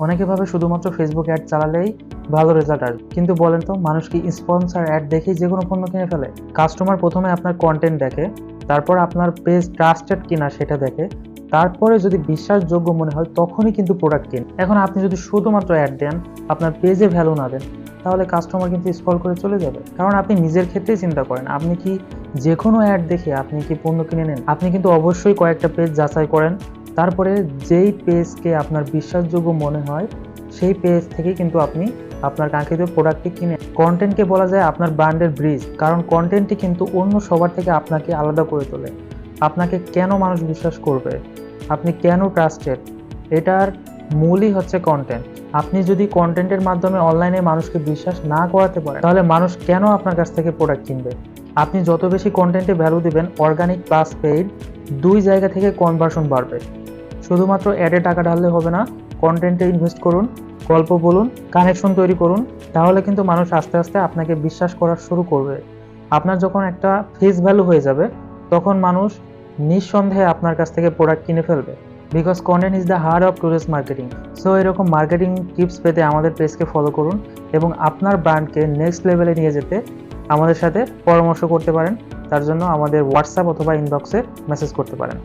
অনেকে ভাবে শুধুমাত্র ফেসবুক অ্যাড চালালেই ভালো রেজাল্ট আসবে, কিন্তু বলেন তো মানুষ কি স্পন্সর অ্যাড দেখেই যে কোনো পণ্য কিনে ফেলে? কাস্টমার প্রথমে আপনার কন্টেন্ট দেখে, তারপর আপনার পেজ ট্রাস্টেড কিনা সেটা দেখে, তারপরে যদি বিশ্বাসযোগ্য মনে হয় তখনই কিন্তু প্রোডাক্ট কিনে। এখন আপনি যদি শুধুমাত্র অ্যাড দেন, আপনার পেজে ভ্যালু না দেন, তাহলে কাস্টমার কিন্তু স্ক্রল করে চলে যাবে। কারণ আপনি নিজের ক্ষেত্রেই চিন্তা করেন, আপনি কি যে কোনো অ্যাড দেখে আপনি কি পণ্য কিনে নেন? আপনি কিন্তু অবশ্যই কয়েকটা পেজ যাচাই করেন, তারপরে যেই পেজকে আপনার বিশ্বাসযোগ্য মনে হয় সেই পেজ থেকে কিন্তু আপনি আপনার কাঙ্ক্ষিত প্রোডাক্টটি কিনে। কন্টেন্টকে বলা যায় আপনার ব্র্যান্ডের ব্রিজ, কারণ কন্টেন্টটি কিন্তু অন্য সবার থেকে আপনাকে আলাদা করে তোলে। আপনাকে কেন মানুষ বিশ্বাস করবে, আপনি কেন ট্রাস্টেড, এটার মূলই হচ্ছে কন্টেন্ট। আপনি যদি কন্টেন্টের মাধ্যমে অনলাইনে মানুষকে বিশ্বাস না করাতে পারেন, তাহলে মানুষ কেন আপনার কাছ থেকে প্রোডাক্ট কিনবে? আপনি যত বেশি কন্টেন্টে ভ্যালু দিবেন, অর্গানিক প্লাস পেইড, দুই জায়গা থেকে কনভার্সন বাড়বে। শুধুমাত্র অ্যাডে টাকা ঢাললে হবে না, কন্টেন্টে ইনভেস্ট করুন, গল্প বলুন, কানেকশন তৈরি করুন, তাহলে কিন্তু মানুষ আস্তে আস্তে আপনাকে বিশ্বাস করা শুরু করবে। আপনার যখন একটা ফেস ভ্যালু হয়ে যাবে, তখন মানুষ নিঃসন্দেহে আপনার কাছ থেকে প্রোডাক্ট কিনে ফেলবে। Because content is the heart of today's marketing. So এরকম মার্কেটিং টিপস পেতে আমাদের পেজকে ফলো করুন এবং আপনার ব্র্যান্ডকে নেক্সট লেভেলে নিয়ে যেতে আমাদের সাথে পরামর্শ করতে পারেন। তার জন্য আমাদের হোয়াটসঅ্যাপ অথবা ইনবক্সে মেসেজ করতে পারেন।